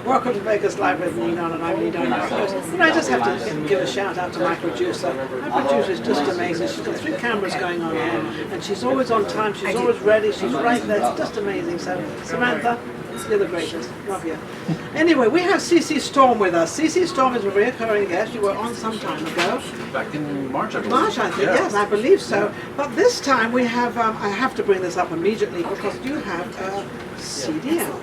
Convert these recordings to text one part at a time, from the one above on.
Welcome to Vegas Live with Ninon, and I'm Ninon. And I just have to give a shout out to my producer. My producer is just amazing. She's got 3 cameras going on here, and she's always on time, she's always ready, she's right there. It's just amazing. So, Samantha, you're the greatest. Love you. Anyway, we have CC Storm with us. CC Storm is a recurring guest. You were on some time ago. Back in March, I believe. March, I think, yes, I believe so. But this time we have, I have to bring this up immediately because you have a CD out,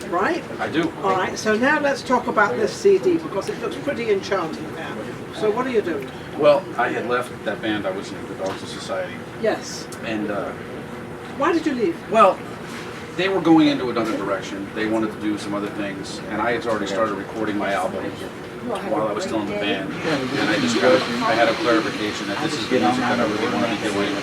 right? I do. All right, so now let's talk about this CD because it looks pretty enchanting now. So what are you doing? Well, I had left that band I was in, the Dogs of Society. Yes. And, why did you leave? well, they were going into another direction. They wanted to do some other things, and I had already started recording my album while I was still in the band. And I just I had a clarification that this is the music that I really want to be doing.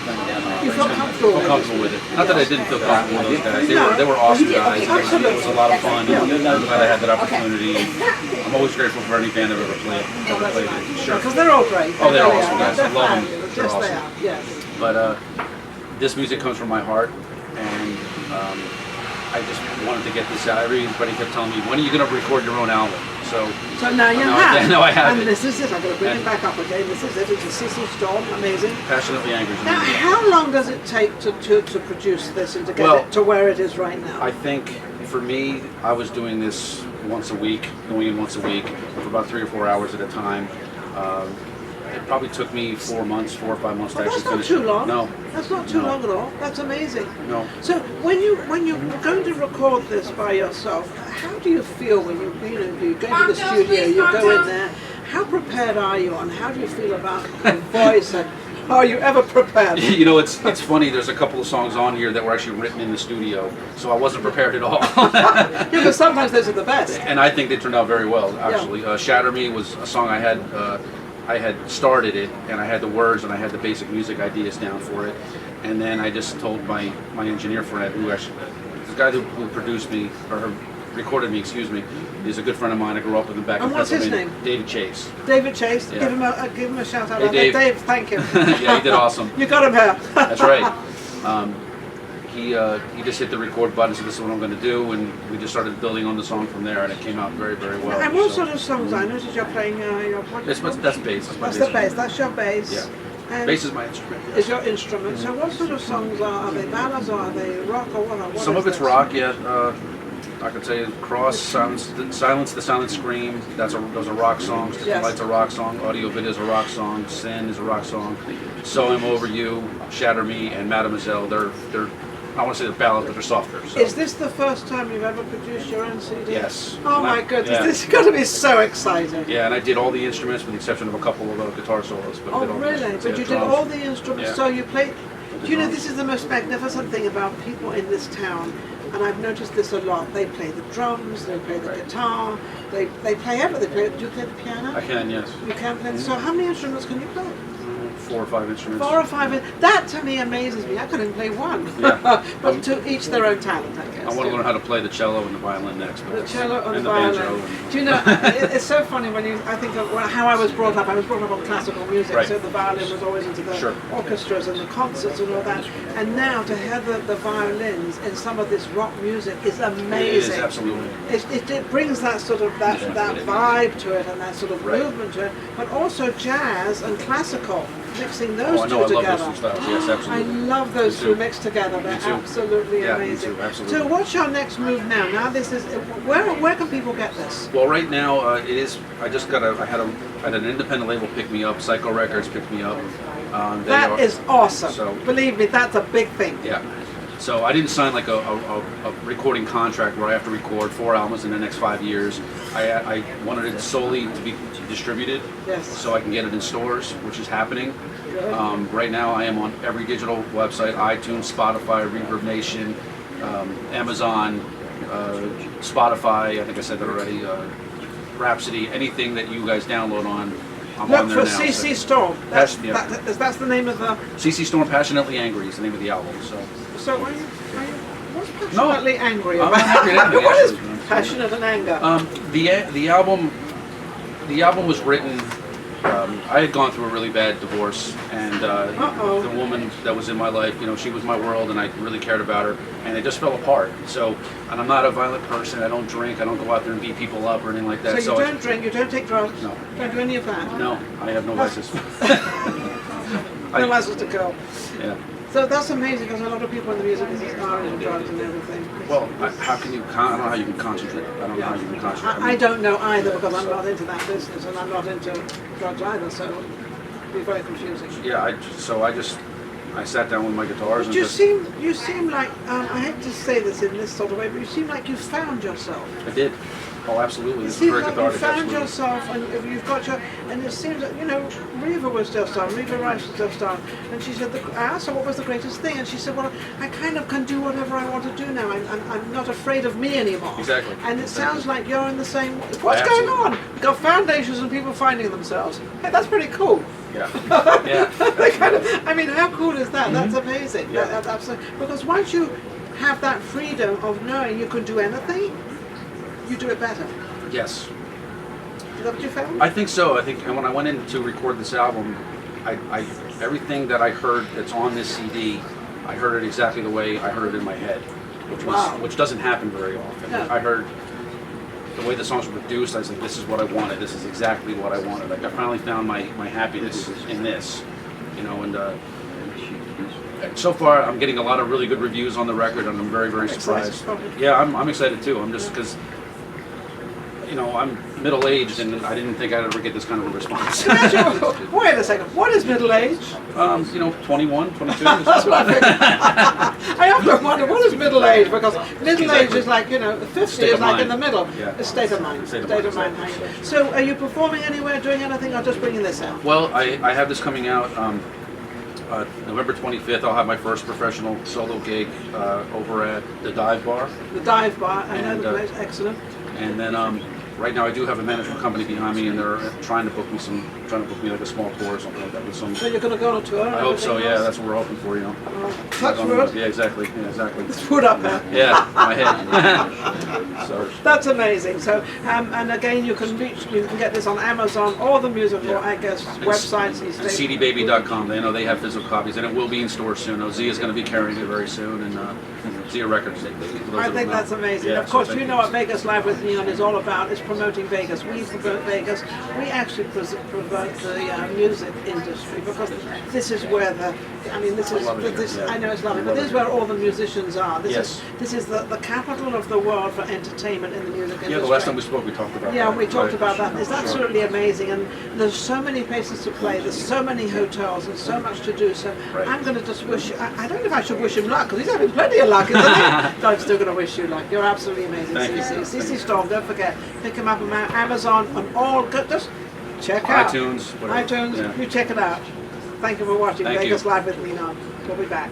You felt comfortable with it. Not that I didn't feel comfortable with those guys. They were awesome guys. It was a lot of fun. I'm glad I had that opportunity. I'm always grateful for any band I've ever played. Sure. Because they're all great. Oh, they're awesome guys. I love them. They're Yes, awesome. they are. Yes. But this music comes from my heart, and I just wanted to get this out. Everybody kept telling me, when are you going to record your own album? So now you have. Now I have and it. this is it. I'm going to bring it back up again. This is it. It's a CC Storm. Amazing. Passionately Angry. Now, how long does it take to produce this and to get it to where it is right now? I think for me, I was doing this once a week, going in once a week for about 3 or 4 hours at a time. It probably took me 4 or 5 months to actually finish. That's not too long. No. That's not too long at all. That's amazing. No. So when you're going to record this by yourself, how do you feel when you go to the studio, you go in there? How prepared are you, and how do you feel about your voice? And are you ever prepared? You know, it's funny. There's a couple of songs on here that were actually written in the studio, so I wasn't prepared at all. Yeah, but sometimes those are the best. And I think they turned out very well, actually. Yeah. Shatter Me was a song I had started it, and I had the words and I had the basic music ideas down for it, and then I just told my engineer friend, who actually, the guy who produced me, or recorded me, excuse me, is a good friend of mine. I grew up with him back in Pennsylvania. And what's his name? David Chase. David Chase. Yeah. Give him a shout out. Hey, Dave, thank you. Yeah, he did awesome. You got him here. That's right. He just hit the record button, so this is what I'm going to do, and we just started building on the song from there, and it came out very, very well. And what sort of songs? I noticed you're playing your. That's bass. That's the bass. That's your bass. Yeah. And bass is my instrument. Yes. Is your instrument. So what sort of songs are they? Ballads or are they rock or what? Some of it's rock. Yeah. I could say Cross, Silence the Silent Scream. Those are rock songs. Yes. Light's a rock song. Audio Video is a rock song. Sin is a rock song. So I'm Over You, Shatter Me, and Mademoiselle. They're I want to say they're ballads, but they're softer. So. Is this the first time you've ever produced your own CD? Yes. Oh my goodness, yeah. this is going to be so exciting. Yeah, and I did all the instruments with the exception of a couple of guitar solos. But Oh really? But you did all the instruments, so you played... Do you know, this is the most magnificent thing about people in this town, and I've noticed this a lot. They play the drums, they play the guitar, they play everything. Do you play the piano? I can, yes. You can play. So how many instruments can you play? 4 or 5 instruments. 4 or 5. That to me amazes me. I couldn't play one. Yeah. But to each their own talent, I guess. I want to learn how to play the cello and the violin next. The cello and the banjo. violin. Do you know, it's so funny when I think of how I was brought up. I was brought up on classical music, right. So the violin was always into the orchestras and the concerts and all that. And now to hear the violins in some of this rock music is amazing. It is, absolutely. It brings that sort of that vibe to it and that sort of movement to it, but also jazz and classical. Mixing those two together. I love those two styles. Yes, absolutely. I love those two mixed together. They're absolutely amazing. Me too, absolutely. So what's your next move now? Now this is where can people get this? Well, right now it is. I had an independent label pick me up. Psycho Records picked me up. That is awesome. So, believe me, that's a big thing. Yeah. So I didn't sign like a recording contract where I have to record 4 albums in the next 5 years. I wanted it solely to be distributed, so I can get it in stores, which is happening. Right now I am on every digital website: iTunes, Spotify, Reverb Nation, Amazon, Spotify. I think I said that already. Rhapsody, anything that you guys download on. I'm Look on there for now, CC Storm. That's the name of the... CC Storm, Passionately Angry is the name of the album. So what's passionately angry about? What is passionate and anger? The album was written I had gone through a really bad divorce, and the woman that was in my life, you know, she was my world, and I really cared about her, and it just fell apart. So, and I'm not a violent person. I don't drink. I don't go out there and beat people up or anything like that. So you don't drink. You don't take drugs. No. Don't do any of that. No, I have no vices. No license to kill. Yeah. So that's amazing because a lot of people in the music business are into drugs and everything. Well, how can you? I don't know how you can concentrate. I don't know how you can concentrate. I don't know either because I'm not into that business and I'm not into drugs either. So it'd be very confusing. Yeah. I sat down with my guitars But and you seem like I hate to say this in this sort of way, but you seem like you found yourself. I did. Oh, absolutely. It This is seems very like cathartic. you found Absolutely. yourself, and you've got your, and it seems that, you know, Reva was just on, Reva Rice was just on, and she said, I asked her what was the greatest thing, and she said, well, I kind of can do whatever I want to do now, I'm not afraid of me anymore. Exactly. And it sounds like you're in the same, what's going Absolutely. on? We've got foundations and people finding themselves. Hey, that's pretty cool. Yeah. Yeah. They kind of, I mean, how cool is that? That's amazing. Yeah. That's absolutely, because once you have that freedom of knowing you can do anything, you do it better. Yes. Is that what you found? I think so. I think, and when I went in to record this album, I everything that I heard that's on this CD, I heard it exactly the way I heard it in my head, which doesn't happen very often. No. I heard the way the songs were produced. I was like, this is what I wanted. This is exactly what I wanted. Like I finally found my happiness in this, you know. And so far, I'm getting a lot of really good reviews on the record, and I'm very, very surprised. Yeah, I'm excited too. I'm just because. You know, I'm middle-aged, and I didn't think I'd ever get this kind of a response. Wait a second. What is middle age? You know, 21, 22. That's what I figured. I often wonder what is middle age, because middle age is like, you know, 50 is like in the middle. Yeah. A state of mind. State of mind. So, are you performing anywhere, doing anything, or just bringing this out? Well, I have this coming out November 25th. I'll have my first professional solo gig over at the Dive Bar. The Dive Bar. I know And, the place. Excellent. And then right now I do have a management company behind me, and they're trying to book me like a small tour or something like that with some. So you're going to go on a tour? I hope so. Yeah, that's what we're hoping for. You know. Touch wood. Yeah, exactly. Yeah, exactly. It's wood up there. Yeah, my head. So. That's amazing. So, and again, you can get this on Amazon or the musical, I guess, websites these days. CDBaby.com. They know they have physical copies, and it will be in stores soon. Zia is going to be carrying it very soon, and Zia Records. I think that's amazing. Yeah, of course, so you know what Vegas Live with Ninon is all about. It's promoting Vegas. We promote Vegas. We actually promote the music industry, because this is where I know it's lovely, but this is where all the musicians are. This is the capital of the world for entertainment in the music industry. Yeah, the last time we spoke, we talked about that. Yeah, we talked Right. about that. It's absolutely amazing, and there's so many places to play. There's so many hotels and so much to do. So Right. I'm going to just wish. I don't know if I should wish him luck, because he's having plenty of luck, isn't he? So I'm still going to wish you luck. You're absolutely amazing, Thank you. CC Storm. Don't forget, pick him up on Amazon and all. Just check out iTunes, whatever. iTunes. Yeah. You check it out. Thank you for watching Thank Vegas you. Live with Ninon. We'll be back.